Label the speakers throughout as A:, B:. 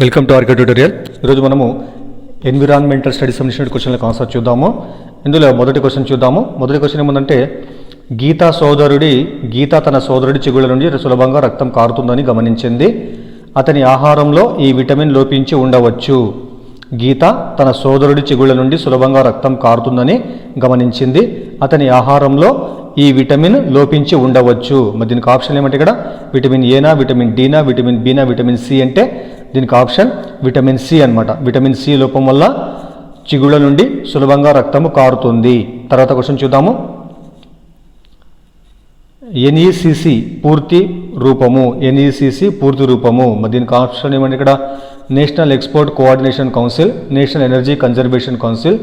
A: Welcome to RK tutorial. ఈరోజు మనము environmental studies సంబంధించిన క్వశ్చన్లకు ఆన్సర్ చూద్దాము. ఇందులో మొదటి క్వశ్చన్ చూద్దాము. మొదటి క్వశ్చన్ ఏముందంటే, గీత తన సోదరుడి చిగుళ్ళ నుండి సులభంగా రక్తం కారుతుందని గమనించింది. అతని ఆహారంలో ఈ విటమిన్ లోపించి ఉండవచ్చు. గీత తన సోదరుడి చిగుళ్ళ నుండి సులభంగా రక్తం కారుతుందని గమనించింది. అతని ఆహారంలో ఈ విటమిన్ లోపించి ఉండవచ్చు. మరి దీనికి ఆప్షన్ ఏమంటే ఇక్కడ విటమిన్ ఏనా, విటమిన్ డీనా, విటమిన్ బీనా, విటమిన్ సి అంటే దీనికి ఆప్షన్ విటమిన్ సి అనమాట. విటమిన్ సి లోపం వల్ల చిగుళ్ళ నుండి సులభంగా రక్తము కారుతుంది. తర్వాత క్వశ్చన్ చూద్దాము. ఎన్ఈసిసి పూర్తి రూపము. ఎన్ఈసిసి పూర్తి రూపము. మరి దీనికి ఆప్షన్ ఏమంటే ఇక్కడ national export coordination council, national energy conservation council,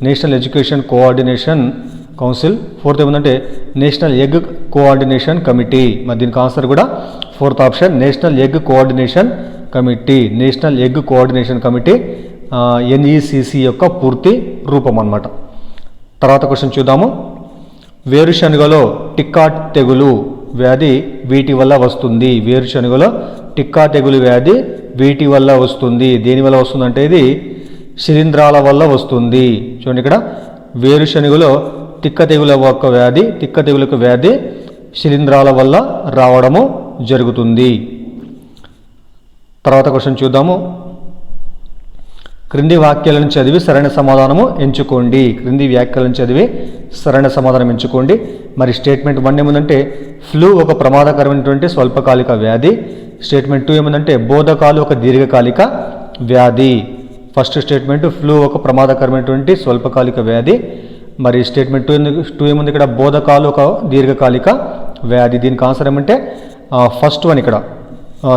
A: national education coordination council. Fourth ఏమంటే నేషనల్ ఎగ్ కోఆర్డినేషన్ కమిటీ. మరి దీనికి ఆన్సర్ కూడా fourth option national egg coordination committee. National egg coordination committee NECC యొక్క పూర్తి రూపం అన్నమాట. తర్వాత క్వశ్చన్ చూద్దాము. వేరుశనగలో టిక్కా తెగులు వ్యాధి వీటి వల్ల వస్తుంది. వేరుశనగలో టిక్కా తెగులు వ్యాధి వీటి వల్ల వస్తుంది. దేని వల్ల వస్తుందంటే ఇది శిలీంధ్రాల వల్ల వస్తుంది. చూడండి, ఇక్కడ వేరుశనగలో తిక్క తెగులకు వ్యాధి శిలీంధ్రాల వల్ల రావడము జరుగుతుంది. తర్వాత క్వశ్చన్ చూద్దాము. క్రింది వాక్యాలను చదివి సరైన సమాధానము ఎంచుకోండి. మరి స్టేట్మెంట్ 1 ఏముందంటే ఫ్లూ ఒక ప్రమాదకరమైనటువంటి స్వల్పకాలిక వ్యాధి. స్టేట్మెంట్ 2 ఏముందంటే బోధకాలు ఒక దీర్ఘకాలిక వ్యాధి. ఫస్ట్ స్టేట్మెంట్ ఫ్లూ ఒక ప్రమాదకరమైనటువంటి స్వల్పకాలిక వ్యాధి. మరి స్టేట్మెంట్ 2 ఏముంది ఇక్కడ బోధకాలు ఒక దీర్ఘకాలిక వ్యాధి. దీనికి ఆన్సర్ ఏమంటే ఫస్ట్ వన్. ఇక్కడ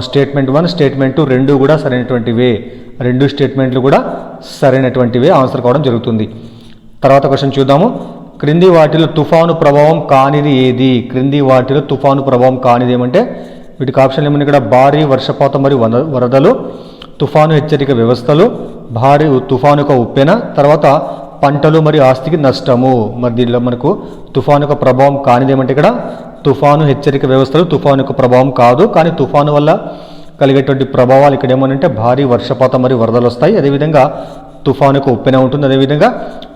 A: స్టేట్మెంట్ 1 స్టేట్మెంట్ 2 రెండు కూడా సరైనటువంటివే. రెండు స్టేట్మెంట్లు కూడా సరైనటువంటివే ఆన్సర్ కావడం జరుగుతుంది. తర్వాత క్వశ్చన్ చూద్దాము. క్రింది వాటిలో తుఫాను ప్రభావం కానిది ఏది? ఏమంటే వీటికి ఆప్షన్ ఏమన్నా ఇక్కడ భారీ వర్షపాతం మరియు వరదలు, తుఫాను హెచ్చరిక వ్యవస్థలు, భారీ తుఫాను యొక్క ఉప్పెన, తర్వాత పంటలు మరియు ఆస్తికి నష్టము. మరి దీనిలో మనకు తుఫాను యొక్క ప్రభావం కానిది ఏమంటే ఇక్కడ తుఫాను హెచ్చరిక వ్యవస్థలు తుఫాను యొక్క ప్రభావం కాదు. కానీ తుఫాను వల్ల కలిగేటువంటి ప్రభావాలు ఇక్కడ ఏమనంటే భారీ వర్షపాతం మరియు వరదలు వస్తాయి. అదేవిధంగా తుఫానుకు ఉప్పెన ఉంటుంది. అదేవిధంగా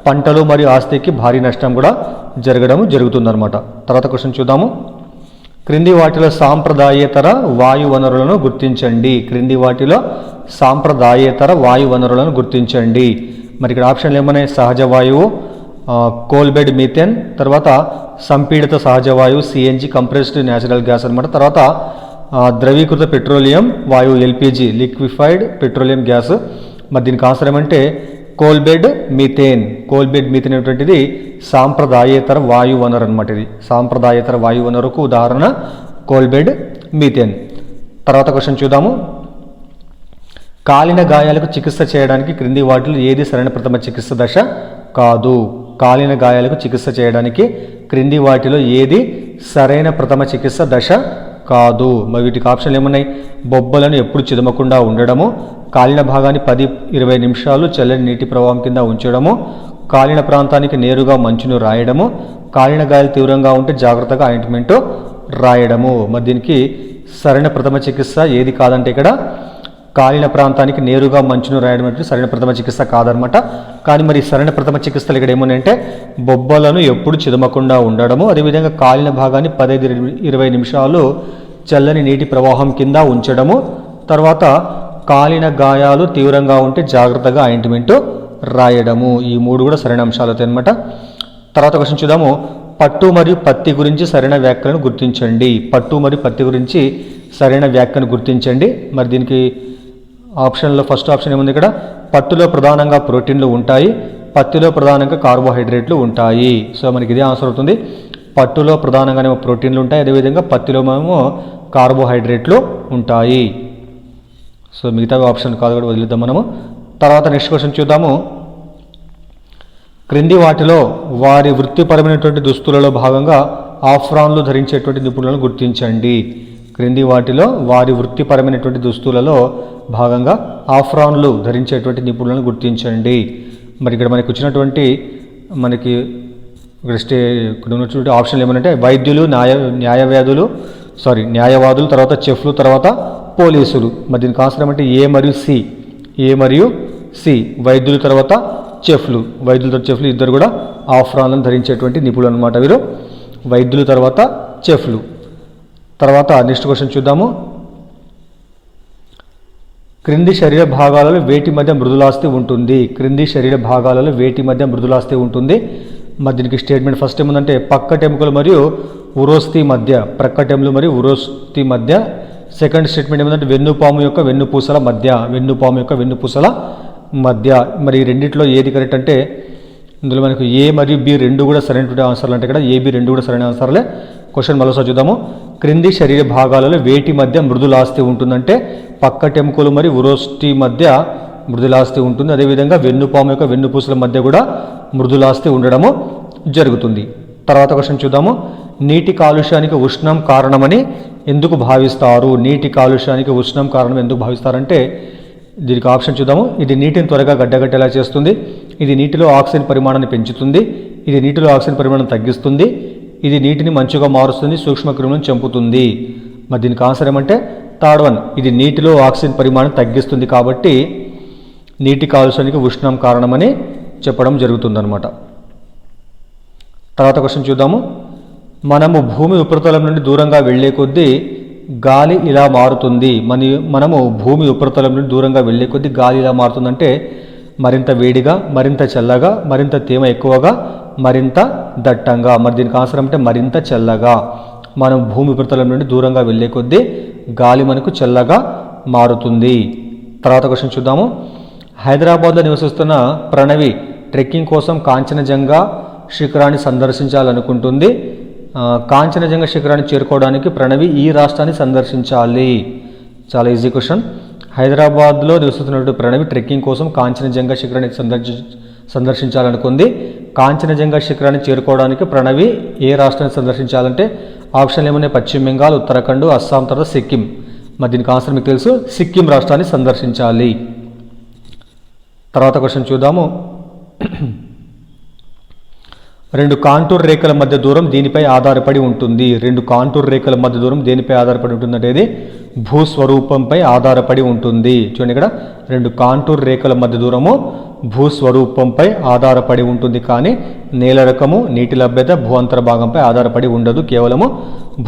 A: పంటలు మరియు ఆస్తికి భారీ నష్టం కూడా జరుగుతుందన్నమాట. తర్వాత క్వశ్చన్ చూద్దాము. క్రింది వాటిలో సాంప్రదాయేతర వాయు వనరులను గుర్తించండి. మరి ఇక్కడ ఆప్షన్లు ఏమన్నాయి? సహజ వాయువు, కోల్బెడ్ మీథేన్, తర్వాత సంపీడిత సహజ వాయువు సిఎన్జి కంప్రెస్డ్ న్యాచురల్ గ్యాస్ అనమాట. తర్వాత ద్రవీకృత పెట్రోలియం వాయువు ఎల్పిజి లిక్విఫైడ్ పెట్రోలియం గ్యాస్. మరి దీనికి ఆన్సర్ ఏమంటే కోల్బెడ్ మీథేన్ అనేటువంటిది సాంప్రదాయేతర వాయు వనరు అనమాట. ఇది సాంప్రదాయేతర వాయు వనరుకు ఉదాహరణ కోల్బెడ్ మీథేన్. తర్వాత క్వశ్చన్ చూద్దాము. కాలిన గాయాలకు చికిత్స చేయడానికి క్రింది వాటిలో ఏది సరైన ప్రథమ చికిత్స దశ కాదు? కాలిన గాయాలకు చికిత్స చేయడానికి క్రింది వాటిలో ఏది సరైన ప్రథమ చికిత్స దశ కాదు? మరి వీటికి ఆప్షన్లు ఏమున్నాయి? బొబ్బలను ఎప్పుడు చిదమకుండా ఉండడము, కాలిన భాగాన్ని 10-20 నిమిషాలు చల్లని నీటి ప్రవాహం కింద ఉంచడము, కాలిన ప్రాంతానికి నేరుగా మంచును రాయడము, కాలిన గాయాలు తీవ్రంగా ఉంటే జాగ్రత్తగా ఆయింట్మెంట్ రాయడము. మరి దీనికి సరైన ప్రథమ చికిత్స ఏది కాదంటే ఇక్కడ కాలిన ప్రాంతానికి నేరుగా మంచును రాయడం అంటే సరైన ప్రథమ చికిత్స కాదనమాట. కానీ మరి సరైన ప్రథమ చికిత్సలు ఇక్కడ ఏమన్నాయంటే బొబ్బలను ఎప్పుడు చిదమకుండా ఉండడము, అదేవిధంగా కాలిన భాగాన్ని 15-20 నిమిషాలు చల్లని నీటి ప్రవాహం కింద ఉంచడము, తర్వాత కాలిన గాయాలు తీవ్రంగా ఉంటే జాగ్రత్తగా ఆయింట్మెంట్ రాయడము. ఈ మూడు కూడా సరైన అంశాలు అవుతాయి అనమాట. తర్వాత క్వశ్చన్ చూద్దాము. పట్టు మరియు పత్తి గురించి సరైన వ్యాఖ్యలను గుర్తించండి. మరి దీనికి ఆప్షన్లో ఫస్ట్ ఆప్షన్ ఏముంది? ఇక్కడ పట్టులో ప్రధానంగా ప్రోటీన్లు ఉంటాయి, పత్తిలో ప్రధానంగా కార్బోహైడ్రేట్లు ఉంటాయి. సో మనకి ఇదే ఆన్సర్ అవుతుంది. పట్టులో ప్రధానంగానేమో ప్రోటీన్లు ఉంటాయి, అదేవిధంగా పత్తిలో ఏమో కార్బోహైడ్రేట్లు ఉంటాయి. సో మిగతా ఆప్షన్ కాదు కూడా వదిలిద్దాం మనము. తర్వాత నెక్స్ట్ క్వశ్చన్ చూద్దాము. క్రింది వాటిలో వారి వృత్తిపరమైనటువంటి దుస్తులలో భాగంగా ఆఫ్రాన్లు ధరించేటువంటి నిపుణులను గుర్తించండి. క్రింది వాటిలో వారి వృత్తిపరమైనటువంటి దుస్తులలో భాగంగా ఆఫ్రాన్లు ధరించేటువంటి నిపుణులను గుర్తించండి. మరి ఇక్కడ మనకి వచ్చినటువంటి ఉన్నటువంటి ఆప్షన్లు ఏమంటే వైద్యులు, న్యాయవాదులు, న్యాయవాదులు, తర్వాత చెఫ్లు, తర్వాత పోలీసులు. మరి దీనికి ఆన్సర్ ఏమంటే ఏ మరియు సి. వైద్యులు తర్వాత చెఫ్లు. ఇద్దరు కూడా ఆఫ్రాన్లను ధరించేటువంటి నిపుణులు అనమాట వీరు. వైద్యులు తర్వాత చెఫ్లు. తర్వాత నెక్స్ట్ క్వశ్చన్ చూద్దాము. క్రింది శరీర భాగాలలో వేటి మధ్య మృదులాస్థి ఉంటుంది? మరి దీనికి స్టేట్మెంట్ ఫస్ట్ ఏముందంటే పక్కటెముకలు మరియు ఉరోస్థి మధ్య. సెకండ్ స్టేట్మెంట్ ఏముందంటే వెన్నుపాము యొక్క వెన్నుపూసల మధ్య. మరి ఈ రెండిట్లో ఏది కరెక్ట్ అంటే ఇందులో మనకు ఏ మరియు బి రెండు కూడా సరైనటువంటి ఆన్సర్లు అంటే ఇక్కడ ఏబి రెండు కూడా సరైన ఆన్సర్లే. క్వశ్చన్ మరోసారి చూద్దాము. క్రింది శరీర భాగాలలో వేటి మధ్య మృదులాస్థి ఉంటుందంటే పక్కటెముకలు మరియు ఉరోస్థి మధ్య మృదులాస్థి ఉంటుంది. అదేవిధంగా వెన్నుపాము యొక్క వెన్నుపూసల మధ్య కూడా మృదులాస్థి ఉండడము జరుగుతుంది. తర్వాత క్వశ్చన్ చూద్దాము. నీటి కాలుష్యానికి ఉష్ణం కారణమని ఎందుకు భావిస్తారు? అంటే దీనికి ఆప్షన్ చూద్దాము. ఇది నీటిని త్వరగా గడ్డగట్టేలా చేస్తుంది, ఇది నీటిలో ఆక్సిజన్ పరిమాణాన్ని పెంచుతుంది, ఇది నీటిలో ఆక్సిజన్ పరిమాణం తగ్గిస్తుంది, ఇది నీటిని మంచుగా మారుస్తుంది, సూక్ష్మక్రిములను చంపుతుంది. మరి దీనికి ఆన్సర్ ఏమంటే థర్డ్ వన్, ఇది నీటిలో ఆక్సిజన్ పరిమాణం తగ్గిస్తుంది కాబట్టి నీటి కాలుష్యానికి ఉష్ణం కారణమని చెప్పడం జరుగుతుందన్నమాట. తర్వాత క్వశ్చన్ చూద్దాము. మనము భూమి ఉపరితలం నుండి దూరంగా వెళ్ళే కొద్దీ గాలి ఇలా మారుతుంది. మనము భూమి ఉపరితలం నుండి దూరంగా వెళ్ళే కొద్దీ గాలి ఇలా మారుతుందంటే మరింత వేడిగా, మరింత చల్లగా, మరింత తేమ ఎక్కువగా, మరింత దట్టంగా. మరి దీనికి ఆన్సర్ అంటే మరింత చల్లగా. మనం భూమి ఉపరితలం నుండి దూరంగా వెళ్ళే కొద్దీ గాలి మనకు చల్లగా మారుతుంది. తర్వాత క్వశ్చన్ చూద్దాము. హైదరాబాద్లో నివసిస్తున్న ప్రణవి ట్రెక్కింగ్ కోసం కాంచనజంగా శిఖరాన్ని సందర్శించాలనుకుంటుంది. కాంచనజంగా శిఖరాన్ని చేరుకోవడానికి ప్రణవి ఈ రాష్ట్రాన్ని సందర్శించాలి. చాలా ఈజీ క్వశ్చన్. హైదరాబాద్లో నివసిస్తున్నటువంటి ప్రణవి ట్రెక్కింగ్ కోసం కాంచనజంగా శిఖరాన్ని సందర్శించాలనుకుంది. కాంచనజంగా శిఖరాన్ని చేరుకోవడానికి ప్రణవి ఏ రాష్ట్రాన్ని సందర్శించాలంటే ఆప్షన్లు ఏమన్నా పశ్చిమ బెంగాల్, ఉత్తరాఖండ్, అస్సాం, తర్వాత సిక్కిం. మరి దీనికి ఆన్సర్ మీకు తెలుసు, సిక్కిం రాష్ట్రాన్ని సందర్శించాలి. తర్వాత క్వశ్చన్ చూద్దాము. రెండు కాంటూర్ రేఖల మధ్య దూరం దీనిపై ఆధారపడి ఉంటుంది. అంటే ఇది భూస్వరూపంపై ఆధారపడి ఉంటుంది. చూడండి ఇక్కడ రెండు కాంటూర్ రేఖల మధ్య దూరము భూస్వరూపంపై ఆధారపడి ఉంటుంది, కానీ నేల రకము, నీటి లభ్యత, భూ అంతర్భాగంపై ఆధారపడి ఉండదు, కేవలము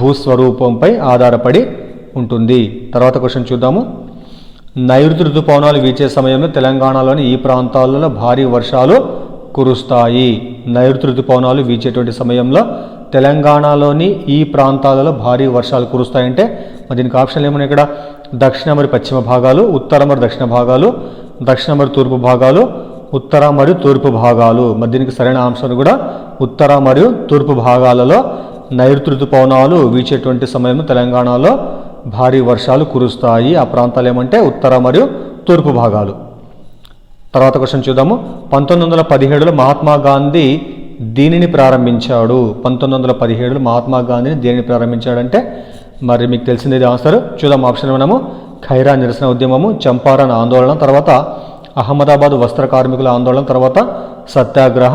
A: భూస్వరూపంపై ఆధారపడి ఉంటుంది. తర్వాత క్వశ్చన్ చూద్దాము. నైరుతి ఋతుపవనాలు వీచే సమయంలో తెలంగాణలోని ఈ ప్రాంతాలలో భారీ వర్షాలు కురుస్తాయి. నైరుతి ఋతుపవనాలు వీచేటువంటి సమయంలో తెలంగాణలోని ఈ ప్రాంతాలలో భారీ వర్షాలు కురుస్తాయంటే మరి దీనికి ఆప్షన్లు ఏమన్నా ఇక్కడ దక్షిణ మరియు పశ్చిమ భాగాలు, ఉత్తర మరియు దక్షిణ భాగాలు, దక్షిణ మరియు తూర్పు భాగాలు, ఉత్తర మరియు తూర్పు భాగాలు. మరి దీనికి సరైన ఆన్సర్ కూడా ఉత్తర మరియు తూర్పు భాగాలలో నైరుతి ఋతుపవనాలు వీచేటువంటి సమయంలో తెలంగాణలో భారీ వర్షాలు కురుస్తాయి. ఆ ప్రాంతాలు ఏమంటే ఉత్తర మరియు తూర్పు భాగాలు. తర్వాత క్వశ్చన్ చూద్దాము. 1917లో మహాత్మా గాంధీ దీనిని ప్రారంభించాడు. 1917లో మహాత్మా గాంధీని దేనిని ప్రారంభించాడంటే మరి మీకు తెలిసింది ఆన్సర్ చూద్దాం. ఆప్షన్ మనము ఖైరా నిరసన ఉద్యమము, చంపారన్ ఆందోళన, తర్వాత అహ్మదాబాద్ వస్త్ర కార్మికుల ఆందోళన, తర్వాత సత్యాగ్రహ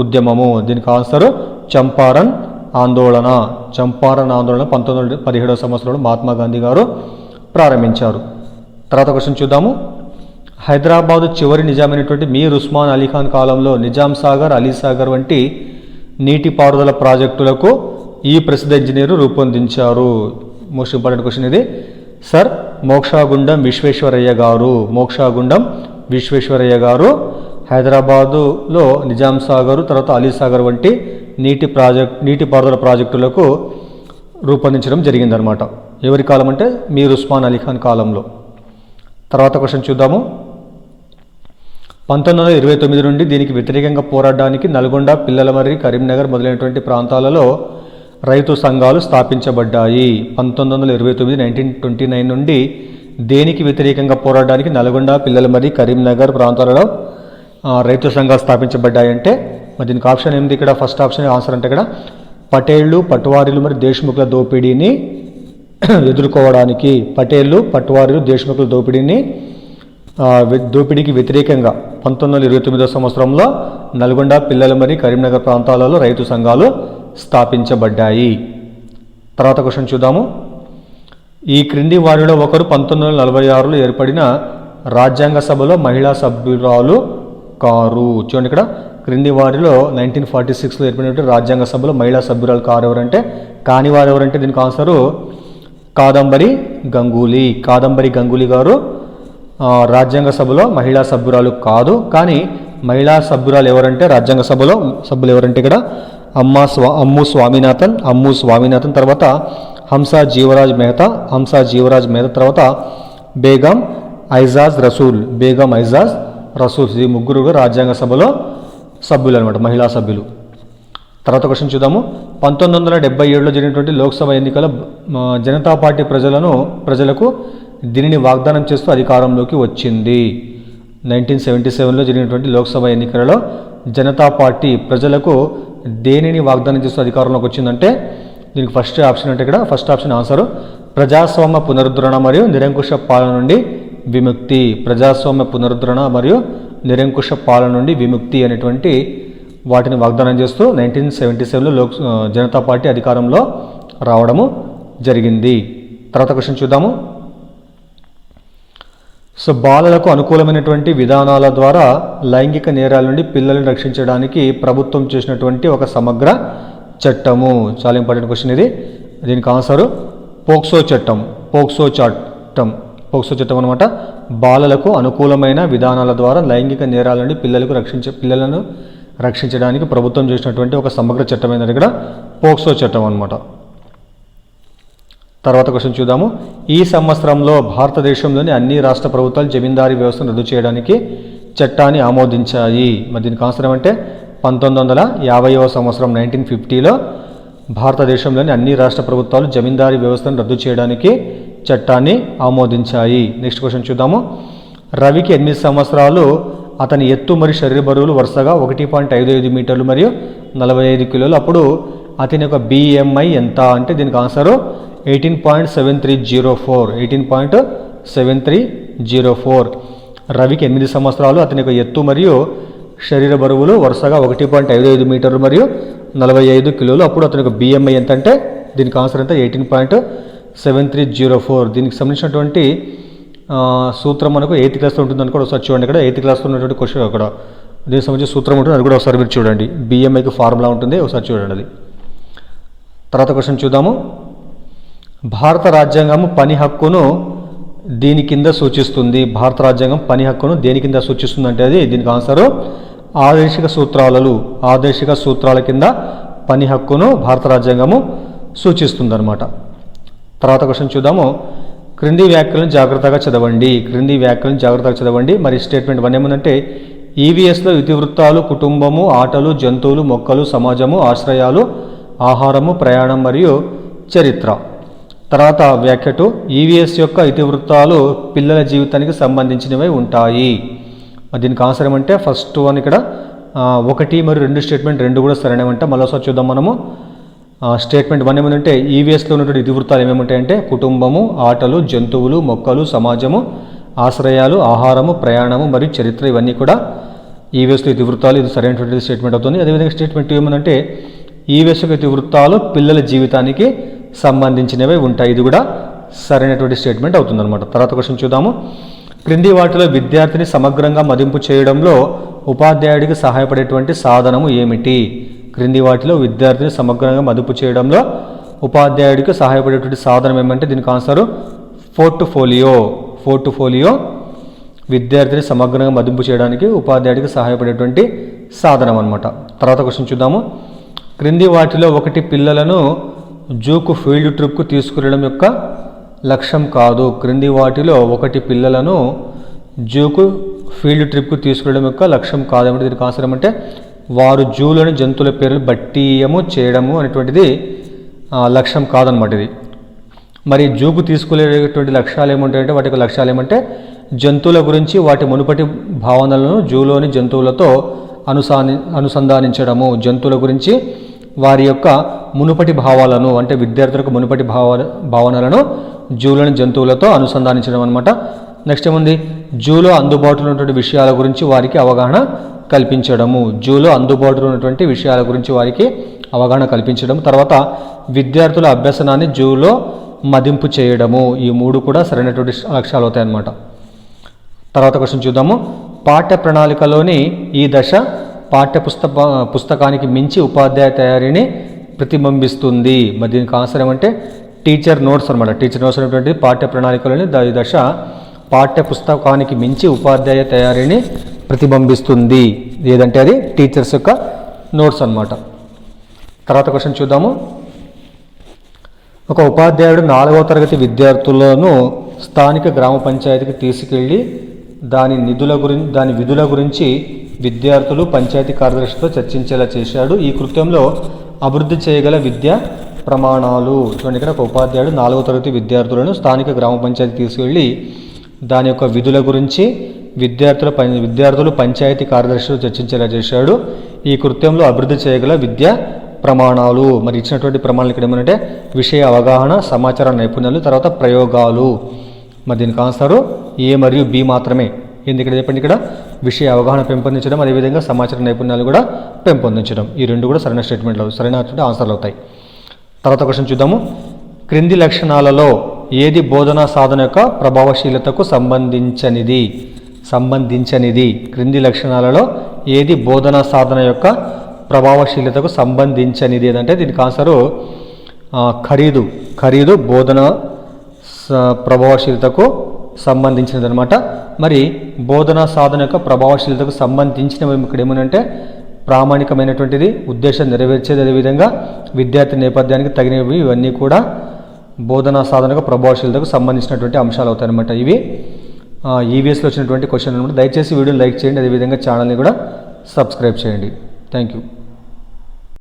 A: ఉద్యమము. దీనికి ఆన్సర్ చంపారన్ ఆందోళన. 1917వ సంవత్సరంలో మహాత్మా గాంధీ గారు ప్రారంభించారు. తర్వాత క్వశ్చన్ చూద్దాము. హైదరాబాదు చివరి నిజామైనటువంటి మీర్ ఉస్మాన్ అలీ ఖాన్ కాలంలో నిజాం సాగర్, అలీ సాగర్ వంటి నీటిపారుదల ప్రాజెక్టులకు ఈ ప్రసిద్ధ ఇంజనీరు రూపొందించారు. మోస్ట్ ఇంపార్టెంట్ క్వశ్చన్ ఇది. సర్ మోక్షాగుండం విశ్వేశ్వరయ్య గారు హైదరాబాదులో నిజాం సాగర్, తర్వాత అలీ సాగర్ వంటి నీటిపారుదల ప్రాజెక్టులకు రూపొందించడం జరిగిందనమాట. ఎవరి కాలం అంటే మీర్ ఉస్మాన్ అలీ ఖాన్ కాలంలో. తర్వాత క్వశ్చన్ చూద్దాము. 1929 నుండి దీనికి వ్యతిరేకంగా పోరాడడానికి నల్గొండ, పిల్లలమర్రి, కరీంనగర్ మొదలైనటువంటి ప్రాంతాలలో రైతు సంఘాలు స్థాపించబడ్డాయి. 1929 నుండి దేనికి వ్యతిరేకంగా పోరాడడానికి నల్గొండ, పిల్లలమర్రి, కరీంనగర్ ప్రాంతాలలో రైతు సంఘాలు స్థాపించబడ్డాయంటే మరి దీనికి ఆప్షన్ ఏమిటి ఇక్కడ? ఫస్ట్ ఆప్షన్ ఆన్సర్ అంటే ఇక్కడ పటేళ్లు, పట్వారీలు మరియు దేశ్ముఖుల దోపిడీని ఎదుర్కోవడానికి, పట్వారీలు, దేశ్ముఖుల దోపిడీకి వ్యతిరేకంగా 1929వ సంవత్సరంలో నల్గొండ, పిల్లలమర్రి, కరీంనగర్ ప్రాంతాలలో రైతు సంఘాలు స్థాపించబడ్డాయి. తర్వాత క్వశ్చన్ చూద్దాము. ఈ క్రింది వారిలో ఒకరు 1946లో ఏర్పడిన రాజ్యాంగ సభలో మహిళా సభ్యురాలు కారు. చూడండి ఇక్కడ క్రింది వారిలో 1946లో ఏర్పడినటువంటి రాజ్యాంగ సభలో మహిళా సభ్యురాలు కారు ఎవరంటే, కాని వారు ఎవరంటే దీనికి ఆన్సరు కాదంబరి గంగూలీ. కాదంబరి గంగూలీ గారు రాజ్యాంగ సభలో మహిళా సభ్యురాలు కాదు. కానీ మహిళా సభ్యురాలు ఎవరంటే రాజ్యాంగ సభలో సభ్యులు ఎవరంటే ఇక్కడ అమ్ము స్వామినాథన్, తర్వాత హంసా జీవరాజ్ మెహతా, తర్వాత బేగం ఐజాజ్ రసూల్. ఈ ముగ్గురు రాజ్యాంగ సభలో సభ్యులు అనమాట, మహిళా సభ్యులు. తర్వాత క్వశ్చన్ చూద్దాము. 1977లో జరిగినటువంటి లోక్సభ ఎన్నికల జనతా పార్టీ ప్రజలకు దీనిని వాగ్దానం చేస్తూ అధికారంలోకి వచ్చింది. 1977లో జరిగినటువంటి లోక్సభ ఎన్నికలలో జనతా పార్టీ ప్రజలకు దేనిని వాగ్దానం చేస్తూ అధికారంలోకి వచ్చిందంటే దీనికి ఫస్ట్ ఆప్షన్ అంటే ఇక్కడ ఫస్ట్ ఆప్షన్ ఆన్సరు ప్రజాస్వామ్య పునరుద్ధరణ మరియు నిరంకుశ పాలన నుండి విముక్తి. ప్రజాస్వామ్య పునరుద్ధరణ మరియు నిరంకుశ పాలన నుండి విముక్తి అనేటువంటి వాటిని వాగ్దానం చేస్తూ 1977లో జనతా పార్టీ అధికారంలో రావడము జరిగింది. తర్వాత క్వశ్చన్ చూద్దాము. సో బాలలకు అనుకూలమైనటువంటి విధానాల ద్వారా లైంగిక నేరాల నుండి పిల్లలను రక్షించడానికి ప్రభుత్వం చేసినటువంటి ఒక సమగ్ర చట్టము. చాలా ఇంపార్టెంట్ క్వశ్చన్ ఇది. దీనికి ఆన్సరు పోక్సో చట్టం అనమాట. బాలలకు అనుకూలమైన విధానాల ద్వారా లైంగిక నేరాల నుండి పిల్లలను రక్షించడానికి ప్రభుత్వం చేసినటువంటి ఒక సమగ్ర చట్టం ఏంటంటే ఇక్కడ పోక్సో చట్టం అనమాట. తర్వాత క్వశ్చన్ చూద్దాము. ఈ సంవత్సరంలో భారతదేశంలోని అన్ని రాష్ట్ర ప్రభుత్వాలు జమీందారీ వ్యవస్థను రద్దు చేయడానికి చట్టాన్ని ఆమోదించాయి. మరి దీనికి ఆన్సర్ ఏమంటే 1950వ సంవత్సరం 1950లో భారతదేశంలోని అన్ని రాష్ట్ర ప్రభుత్వాలు జమీందారీ వ్యవస్థను రద్దు చేయడానికి చట్టాన్ని ఆమోదించాయి. నెక్స్ట్ క్వశ్చన్ చూద్దాము. రవికి 8 సంవత్సరాలు. అతని ఎత్తు మరియు శరీర బరువులు వరుసగా 1.55 మీటర్లు మరియు 45 కిలోలు. అప్పుడు అతని యొక్క BMI ఎంత అంటే దీనికి ఆన్సరు 18.7304. రవికి 8 సంవత్సరాలు. అతని యొక్క ఎత్తు మరియు శరీర బరువులు వరుసగా 1.55 మీటర్లు మరియు 45 కిలోలు. అప్పుడు అతని యొక్క BMI ఎంత అంటే దీనికి ఆన్సర్ ఎంత 18.7304. దీనికి సంబంధించినటువంటి సూత్రం మనకు 8th క్లాస్లో ఉంటుంది అని కూడా ఒకసారి చూడండి. ఇక్కడ 8th క్లాస్లో ఉన్నటువంటి క్వశ్చన్ అక్కడ దీనికి సంబంధించిన సూత్రం ఉంటుంది, అది కూడా ఒకసారి మీరు చూడండి. BMIకి ఫార్ములా ఉంటుంది, ఒకసారి చూడండి అది. తర్వాత క్వశ్చన్ చూద్దాము. భారత రాజ్యాంగము పని హక్కును దీని కింద సూచిస్తుంది. భారత రాజ్యాంగం పని హక్కును దేని కింద సూచిస్తుంది అంటే అది దీనికి ఆన్సరు ఆదేశిక సూత్రాల కింద పని హక్కును భారత రాజ్యాంగము సూచిస్తుంది అనమాట. తర్వాత క్వశ్చన్ చూద్దాము. క్రింది వ్యాఖ్యలను జాగ్రత్తగా చదవండి. మరి స్టేట్మెంట్ 1 ఏముందంటే EVSలో ఇతివృత్తాలు కుటుంబము, ఆటలు, జంతువులు, మొక్కలు, సమాజము, ఆశ్రయాలు, ఆహారము, ప్రయాణం మరియు చరిత్ర. తర్వాత వ్యాఖ్య 2 EVS యొక్క ఇతివృత్తాలు పిల్లల జీవితానికి సంబంధించినవి ఉంటాయి. దీనికి ఆన్సర్ ఏమంటే ఫస్ట్ వన్ ఇక్కడ 1 మరియు 2 స్టేట్మెంట్ 2 కూడా సరైనవంట. మళ్ళీసారి చూద్దాం మనము. స్టేట్మెంట్ 1 ఏమంటే EVSలో ఉన్నటువంటి ఇతివృత్తాలు ఏమేమిటాయంటే కుటుంబము, ఆటలు, జంతువులు, మొక్కలు, సమాజము, ఆశ్రయాలు, ఆహారము, ప్రయాణము మరియు చరిత్ర. ఇవన్నీ కూడా EVSలో ఇతివృత్తాలు. ఇది సరైనటువంటి స్టేట్మెంట్ అవుతుంది. అదేవిధంగా స్టేట్మెంట్ 2 ఏమంటే EVS యొక్క ఇతివృత్తాలు పిల్లల జీవితానికి సంబంధించినవి ఉంటాయి. ఇది కూడా సరైనటువంటి స్టేట్మెంట్ అవుతుంది అనమాట. తర్వాత క్వశ్చన్ చూద్దాము. క్రింది వాటిలో విద్యార్థిని సమగ్రంగా మదింపు చేయడంలో ఉపాధ్యాయుడికి సహాయపడేటువంటి సాధనము ఏమిటి? క్రింది వాటిలో విద్యార్థిని సమగ్రంగా మదింపు చేయడంలో ఉపాధ్యాయుడికి సహాయపడేటువంటి సాధనం ఏమంటే దీనికి ఆన్సరు పోర్ట్ఫోలియో. విద్యార్థిని సమగ్రంగా మదింపు చేయడానికి ఉపాధ్యాయుడికి సహాయపడేటువంటి సాధనం అనమాట. తర్వాత క్వశ్చన్ చూద్దాము. క్రింది వాటిలో ఒకటి పిల్లలను జూకు ఫీల్డ్ ట్రిప్కు తీసుకువెళ్ళడం యొక్క లక్ష్యం కాదు. క్రింది వాటిలో ఒకటి పిల్లలను జూకు ఫీల్డ్ ట్రిప్కు తీసుకువెళ్ళడం యొక్క లక్ష్యం కాదేమంటే దీనికి ఆన్సర్ ఏమంటే వారు జూలోని జంతువుల పేర్లు బట్టీయము చేయడము అనేటువంటిది లక్ష్యం కాదనమాట. ఇది మరి జూకు తీసుకువెళ్ళేటువంటి లక్ష్యాలు ఏముంటాయంటే వాటి యొక్క లక్ష్యాలు ఏమంటే జంతువుల గురించి వాటి మునుపటి భావనలను జూలోని జంతువులతో అనుసంధానించడము. జంతువుల గురించి వారి యొక్క మునుపటి భావాలను అంటే విద్యార్థులకు మునుపటి భావనలను జూలోని జంతువులతో అనుసంధానించడం అనమాట. నెక్స్ట్ ఏముంది జూలో అందుబాటులో ఉన్నటువంటి విషయాల గురించి వారికి అవగాహన కల్పించడము. జూలో అందుబాటులో ఉన్నటువంటి విషయాల గురించి వారికి అవగాహన కల్పించడం. తర్వాత విద్యార్థుల అభ్యసనాన్ని జూలో మదింపు చేయడము. ఈ 3 కూడా సరైనటువంటి లక్ష్యాలు అవుతాయి అన్నమాట. తర్వాత క్వశ్చన్ చూద్దాము. పాఠ్య ప్రణాళికలోని ఈ దశ పుస్తకానికి మించి ఉపాధ్యాయ తయారీని ప్రతిబింబిస్తుంది. మరి దీనికి ఆన్సర్ ఏమంటే టీచర్ నోట్స్ అనమాట. టీచర్ నోట్స్ అనేటువంటి పాఠ్య ప్రణాళికలోని ఈ దశ పాఠ్య పుస్తకానికి మించి ఉపాధ్యాయ తయారీని ప్రతిబింబిస్తుంది. ఏదంటే అది టీచర్స్ యొక్క నోట్స్ అన్నమాట. తర్వాత క్వశ్చన్ చూద్దాము. ఒక ఉపాధ్యాయుడు 4వ తరగతి విద్యార్థులను స్థానిక గ్రామ పంచాయతీకి తీసుకెళ్లి దాని విధుల గురించి విద్యార్థులు పంచాయతీ కార్యదర్శితో చర్చించేలా చేశాడు. ఈ కృత్యంలో అభివృద్ధి చేయగల విద్యా ప్రమాణాలు. చూడండి, ఇక్కడ ఒక ఉపాధ్యాయుడు 4వ తరగతి విద్యార్థులను స్థానిక గ్రామ పంచాయతీ తీసుకెళ్లి దాని యొక్క విధుల గురించి విద్యార్థులు పంచాయతీ కార్యదర్శితో చర్చించేలా చేశాడు. ఈ కృత్యంలో అభివృద్ధి చేయగల విద్యా ప్రమాణాలు. మరి ఇచ్చినటువంటి ప్రమాణాలు ఇక్కడ ఏమంటే విషయ అవగాహన, సమాచార నైపుణ్యాలు, తర్వాత ప్రయోగాలు. మరి దీనికి ఆన్సరు ఏ మరియు బి మాత్రమే. ఎందుకంటే చెప్పండి, ఇక్కడ విషయ అవగాహన పెంపొందించడం, అదేవిధంగా సమాచార నైపుణ్యాలు కూడా పెంపొందించడం. ఈ 2 కూడా సరైన స్టేట్మెంట్లు, సరైనటువంటి ఆన్సర్లు అవుతాయి. తర్వాత క్వశ్చన్ చూద్దాము. క్రింది లక్షణాలలో ఏది బోధనా సాధన యొక్క ప్రభావశీలతకు సంబంధించనిది? క్రింది లక్షణాలలో ఏది బోధనా సాధన యొక్క ప్రభావశీలతకు సంబంధించనిది అంటే దీనికి ఆన్సరు ఖరీదు బోధన ప్రభావశీలతకు సంబంధించినది అనమాట. మరి బోధనా సాధన యొక్క ప్రభావశీలతకు సంబంధించినవి ఇక్కడ ఏమనంటే ప్రామాణికమైనటువంటిది, ఉద్దేశం నెరవేర్చేది, అదేవిధంగా విద్యార్థి నేపథ్యానికి తగినవి, ఇవన్నీ కూడా బోధనా సాధనకు ప్రభావశీలతకు సంబంధించినటువంటి అంశాలు అవుతాయి అన్నమాట. ఇవి ఈవీఎస్లో వచ్చినటువంటి క్వశ్చన్ అనమాట. దయచేసి వీడియోని లైక్ చేయండి, అదేవిధంగా ఛానల్ని కూడా సబ్స్క్రైబ్ చేయండి. Thank you.